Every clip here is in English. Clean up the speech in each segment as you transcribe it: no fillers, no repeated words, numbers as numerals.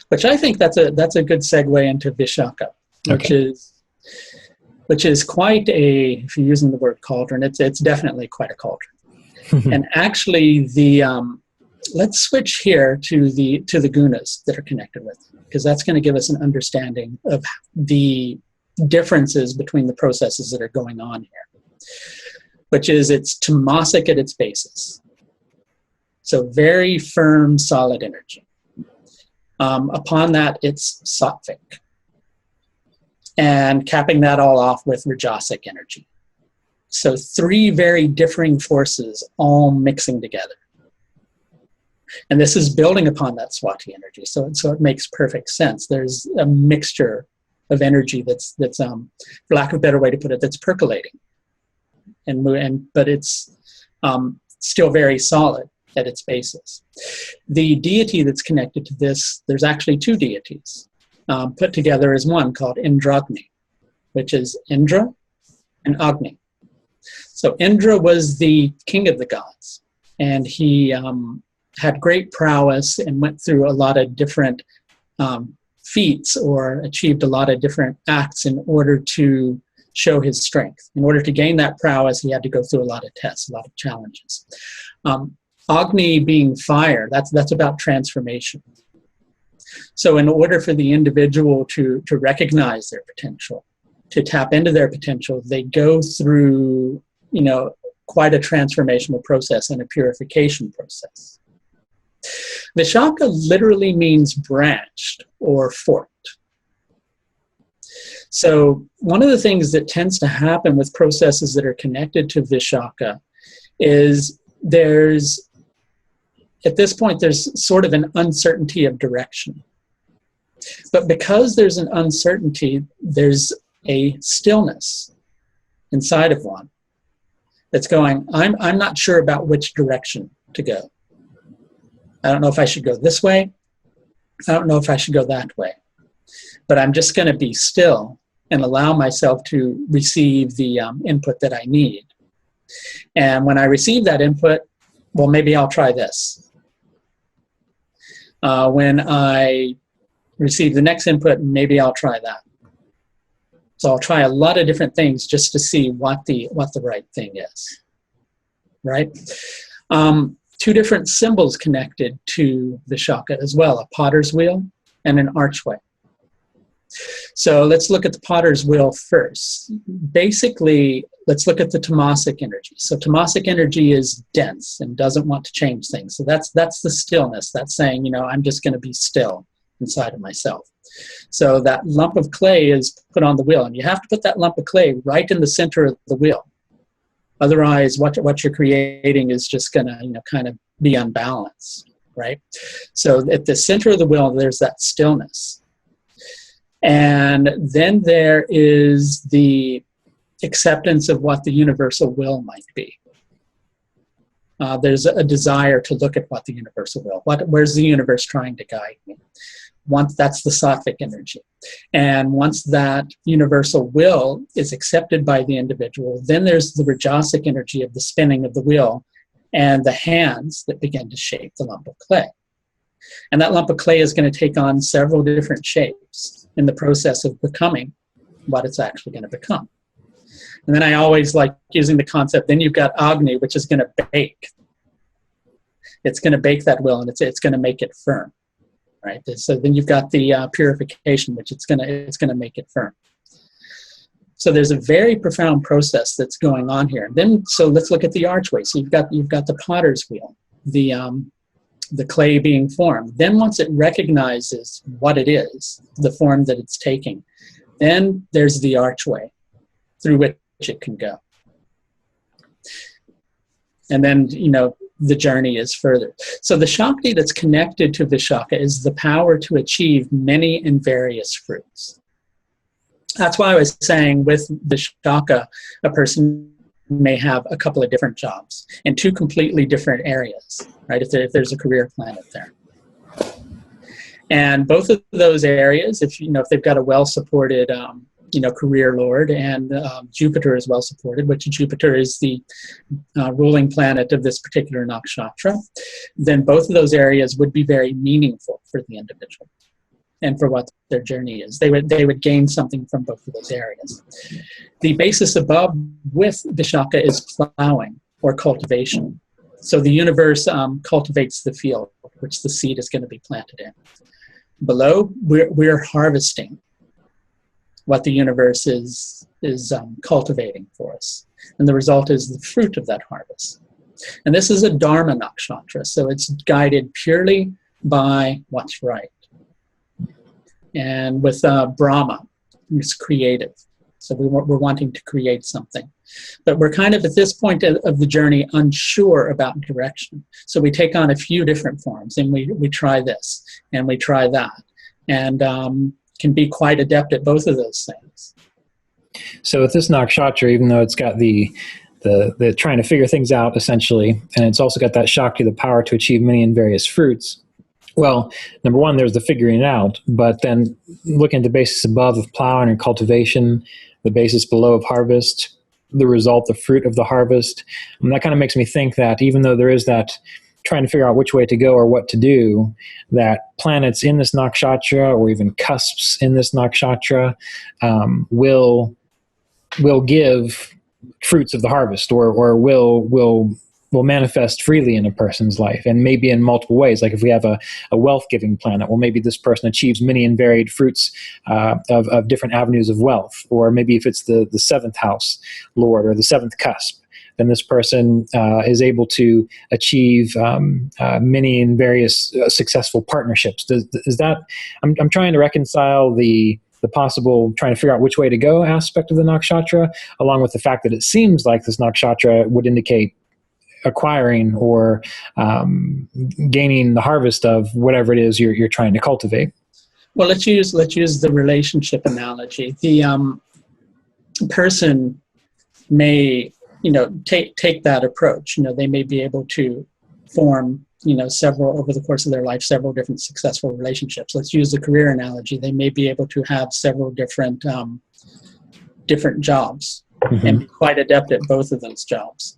which I think that's a good segue into Vishaka, which is quite a, if you're using the word cauldron, it's definitely quite a cauldron. And actually, let's switch here to the gunas that are connected with it, because that's going to give us an understanding of the differences between the processes that are going on here, which is it's tamasic at its basis. So very firm, solid energy. Upon that, it's sattvic. And capping that all off with rajasic energy. So three very differing forces all mixing together. And this is building upon that swati energy. So it makes perfect sense. There's a mixture of energy that's for lack of a better way to put it, that's percolating. But it's still very solid at its basis. The deity that's connected to this, there's actually two deities put together as one called Indragni, which is Indra and Agni. So Indra was the king of the gods, and he had great prowess and went through a lot of different feats or achieved a lot of different acts in order to show his strength. In order to gain that prowess, he had to go through a lot of tests, a lot of challenges. Agni being fire, that's about transformation. So in order for the individual to recognize their potential, to tap into their potential, they go through, quite a transformational process and a purification process. Vishaka literally means branched or forked. So one of the things that tends to happen with processes that are connected to Vishaka is at this point, there's sort of an uncertainty of direction. But because there's an uncertainty, there's a stillness inside of one that's going, I'm not sure about which direction to go. I don't know if I should go this way. I don't know if I should go that way. But I'm just going to be still and allow myself to receive the input that I need. And when I receive that input, well, maybe I'll try this. When I receive the next input, maybe I'll try that. So I'll try a lot of different things just to see what the right thing is, right? Two different symbols connected to Vishaka as well, a potter's wheel and an archway. So let's look at the potter's wheel first. Basically, let's look at the tamasic energy. So tamasic energy is dense and doesn't want to change things. So that's the stillness. That's saying, I'm just going to be still inside of myself. So that lump of clay is put on the wheel, and you have to put that lump of clay right in the center of the wheel. Otherwise, what you're creating is just going to, kind of be unbalanced, right? So at the center of the wheel, there's that stillness. And then there is the acceptance of what the universal will might be. There's a desire to look at what the universal will, where's the universe trying to guide me? That's the sattvic energy. And once that universal will is accepted by the individual, then there's the rajasic energy of the spinning of the wheel and the hands that begin to shape the lump of clay. And that lump of clay is going to take on several different shapes in the process of becoming what it's actually going to become. And then I always like using the concept, then you've got Agni, which is going to bake. It's going to bake that will, and it's going to make it firm. Right. So then you've got the purification, which it's gonna make it firm. So there's a very profound process that's going on here. Then so let's look at the archway. So you've got the potter's wheel, the clay being formed. Then once it recognizes what it is, the form that it's taking, then there's the archway through which it can go. And then the journey is further. So the Shakti that's connected to Vishaka is the power to achieve many and various fruits. That's why I was saying with Vishaka, a person may have a couple of different jobs in two completely different areas, right? If there's a career planet there. And both of those areas, if they've got a well-supported career lord, and Jupiter is well supported, which Jupiter is the ruling planet of this particular nakshatra, then both of those areas would be very meaningful for the individual. and for what their journey is. They would gain something from both of those areas. The basis above with Vishaka is plowing or cultivation. So the universe cultivates the field, which the seed is going to be planted in. Below, we're harvesting what the universe is cultivating for us. And the result is the fruit of that harvest. And this is a Dharma Nakshatra, so it's guided purely by what's right. And with Brahma, it's creative. So we're wanting to create something. But we're kind of at this point of the journey unsure about direction. So we take on a few different forms, and we try this, and we try that, and can be quite adept at both of those things. So with this nakshatra, even though it's got the trying to figure things out, essentially, and it's also got that Shakti, the power to achieve many and various fruits. Well, number one, there's the figuring it out, but then looking at the basis above of plowing and cultivation, the basis below of harvest, the result, the fruit of the harvest, and that kind of makes me think that even though there is that trying to figure out which way to go or what to do, that planets in this nakshatra or even cusps in this nakshatra will give fruits of the harvest, or will manifest freely in a person's life, and maybe in multiple ways. Like if we have a wealth-giving planet, well, maybe this person achieves many and varied fruits of different avenues of wealth. Or maybe if it's the seventh house lord or the seventh cusp, then this person is able to achieve many and various successful partnerships. Is that? I'm trying to reconcile the possible trying to figure out which way to go aspect of the nakshatra, along with the fact that it seems like this nakshatra would indicate acquiring or gaining the harvest of whatever it is you're trying to cultivate. Well, let's use the relationship analogy. The person may take that approach. They may be able to form several, over the course of their life, several different successful relationships. Let's use the career analogy. They may be able to have several different jobs, mm-hmm. and be quite adept at both of those jobs.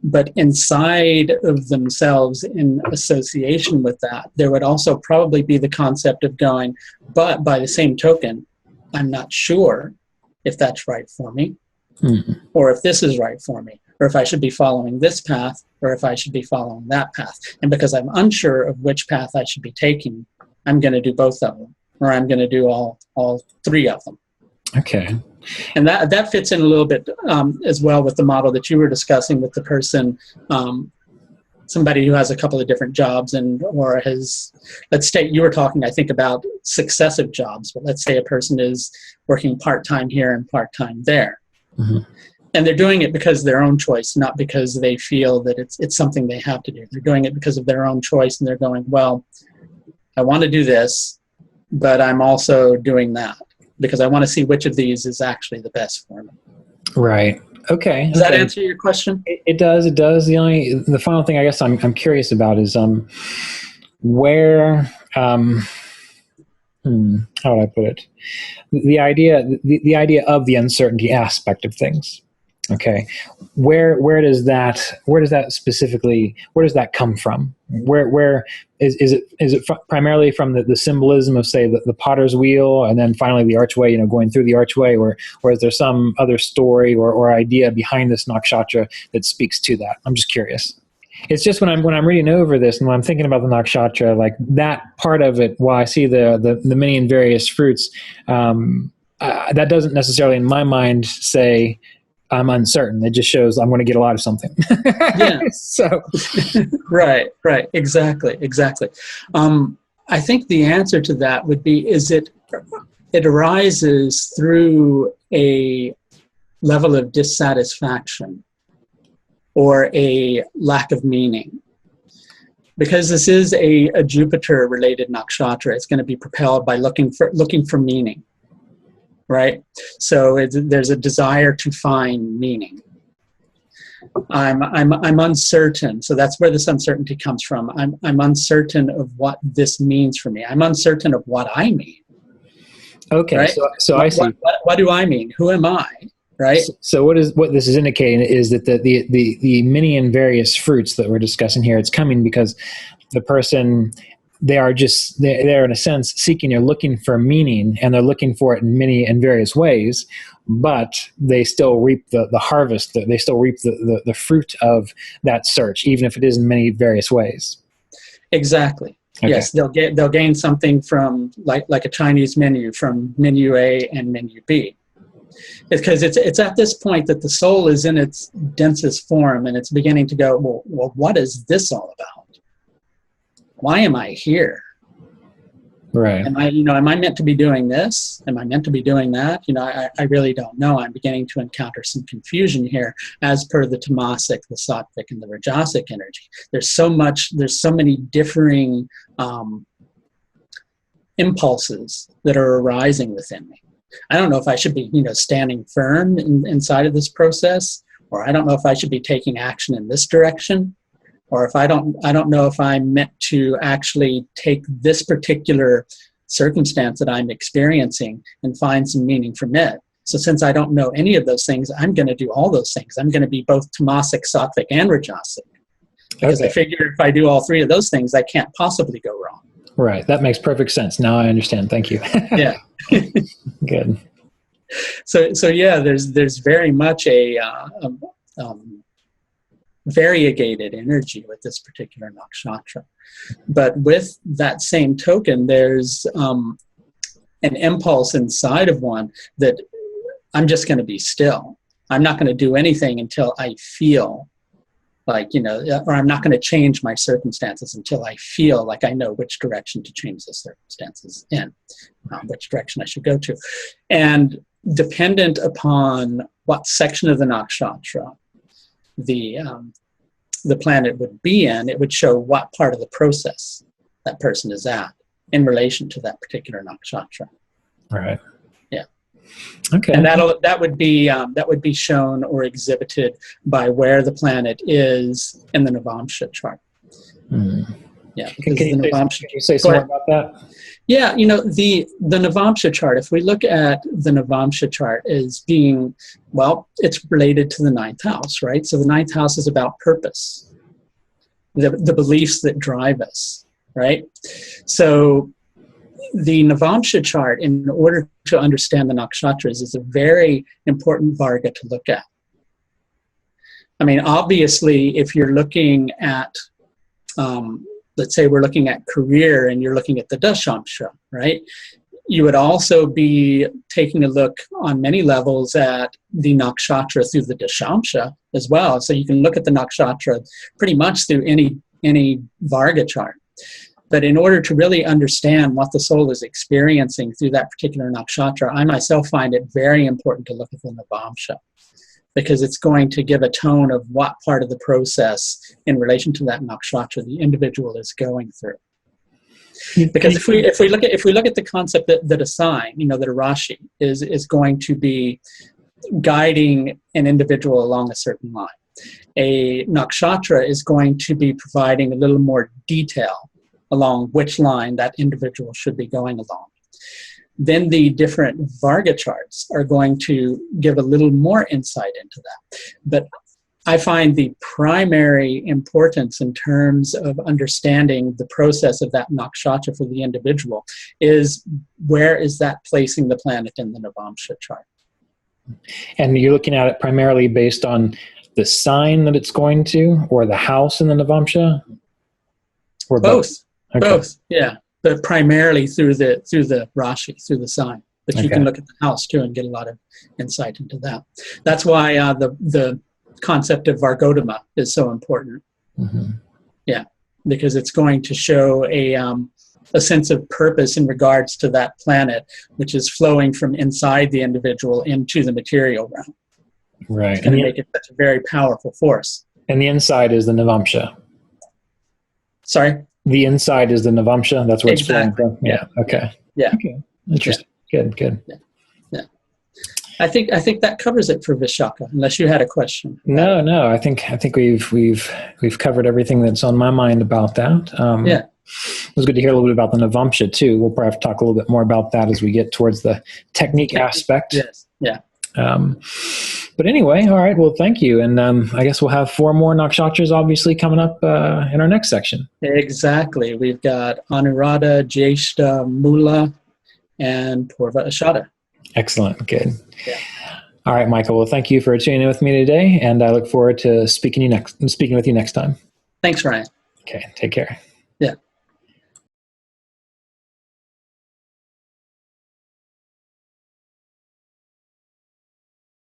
But inside of themselves, in association with that, there would also probably be the concept of going, but by the same token, I'm not sure if that's right for me, mm-hmm. or if this is right for me, or if I should be following this path, or if I should be following that path. And because I'm unsure of which path I should be taking, I'm going to do both of them, or I'm going to do all three of them. Okay. And that fits in a little bit as well with the model that you were discussing with the person, somebody who has a couple of different jobs or has, let's say you were talking, I think, about successive jobs, but let's say a person is working part-time here and part-time there. Mm-hmm. And they're doing it because of their own choice, not because they feel that it's something they have to do. They're doing it because of their own choice, and they're going, well, I want to do this, but I'm also doing that, because I want to see which of these is actually the best for me. Right. Okay. Does that answer your question? It does. It does. The final thing I guess I'm curious about is where how would I put it? The idea of the uncertainty aspect of things. Okay. Where does that specifically, where does that come from? Where is it primarily from the symbolism of, say, the potter's wheel, and then finally the archway, going through the archway, or is there some other story or idea behind this nakshatra that speaks to that? I'm just curious. It's just when I'm reading over this and when I'm thinking about the nakshatra, like that part of it, while I see the many and various fruits, that doesn't necessarily in my mind say I'm uncertain. It just shows I'm going to get a lot of something. Yeah. So, right. Exactly. I think the answer to that would be, it arises through a level of dissatisfaction or a lack of meaning. Because this is a Jupiter-related nakshatra, it's going to be propelled by looking for meaning. Right? So there's a desire to find meaning. I'm uncertain. So that's where this uncertainty comes from. I'm uncertain of what this means for me. I'm uncertain of what I mean. Okay. Right? So I see. What do I mean? Who am I? Right? So what this is indicating is that the many and various fruits that we're discussing here, it's coming because the person they are just, they're in a sense seeking or looking for meaning, and they're looking for it in many and various ways, but they still reap the harvest, they still reap the fruit of that search, even if it is in many various ways. Exactly. Okay. Yes, they'll gain something from like a Chinese menu, from menu A and menu B. Because it's at this point that the soul is in its densest form, and it's beginning to go, well, what is this all about? Why am I here? Right. Am I meant to be doing this? Am I meant to be doing that? I really don't know. I'm beginning to encounter some confusion here as per the tamasic, the sattvic, and the rajasic energy. There's so many differing impulses that are arising within me. I don't know if I should be, standing firm inside of this process, or I don't know if I should be taking action in this direction, or if I don't know if I'm meant to actually take this particular circumstance that I'm experiencing and find some meaning from it. So since I don't know any of those things, I'm going to do all those things. I'm going to be both tamasic, sattvic, and rajasic. Because I figure if I do all three of those things, I can't possibly go wrong. Right. That makes perfect sense. Now I understand. Thank you. Yeah. Good. So yeah, there's very much a variegated energy with this particular nakshatra. But with that same token, there's an impulse inside of one that I'm just going to be still. I'm not going to do anything until I feel like, or I'm not going to change my circumstances until I feel like I know which direction to change the circumstances in, which direction I should go to. And dependent upon what section of the nakshatra the planet would be in, it would show what part of the process that person is at in relation to that particular nakshatra. Right. Yeah. Okay. And that would be shown or exhibited by where the planet is in the Navamsha chart. Mm. Yeah. Can you say some more about that? Yeah, the Navamsha chart, if we look at the Navamsha chart as being, well, it's related to the ninth house, right? So the ninth house is about purpose, the beliefs that drive us, right? So the Navamsha chart, in order to understand the nakshatras, is a very important varga to look at. I mean, obviously, if you're looking at let's say we're looking at career and you're looking at the dashamsha, right? You would also be taking a look on many levels at the nakshatra through the dashamsha as well. So you can look at the nakshatra pretty much through any varga chart. But in order to really understand what the soul is experiencing through that particular nakshatra, I myself find it very important to look at the navamsha, because it's going to give a tone of what part of the process in relation to that nakshatra the individual is going through. Because if we look at the concept that a sign, that a rashi is going to be guiding an individual along a certain line, a nakshatra is going to be providing a little more detail along which line that individual should be going along. Then the different varga charts are going to give a little more insight into that. But I find the primary importance in terms of understanding the process of that nakshatra for the individual is where is that placing the planet in the Navamsha chart. And you're looking at it primarily based on the sign that it's going to, or the house in the Navamsha? Or both? Okay. Both, yeah. But primarily through the rashi, through the sign. But you can look at the house too and get a lot of insight into that. That's why the concept of Vargodama is so important. Mm-hmm. Yeah, because it's going to show a sense of purpose in regards to that planet, which is flowing from inside the individual into the material realm. Right. It's going to make it such a very powerful force. And the inside is the Navamsha. Sorry? The inside is the Navamsha. That's where it's flowing from. Yeah. Okay. Yeah. Okay. Interesting. Yeah. Good. Yeah. I think that covers it for Vishaka. Unless you had a question. No. I think we've covered everything that's on my mind about that. Yeah. It was good to hear a little bit about the Navamsha too. We'll probably have to talk a little bit more about that as we get towards the technique aspect. Yes. Yeah. But anyway, all right. Well, thank you. And I guess we'll have 4 more nakshatras obviously coming up in our next section. Exactly. We've got Anuradha, Jyeshta, Mula, and Purva Ashada. Excellent. Good. Yeah. All right, Michael. Well, thank you for tuning in with me today, and I look forward to speaking with you next time. Thanks, Ryan. Okay. Take care.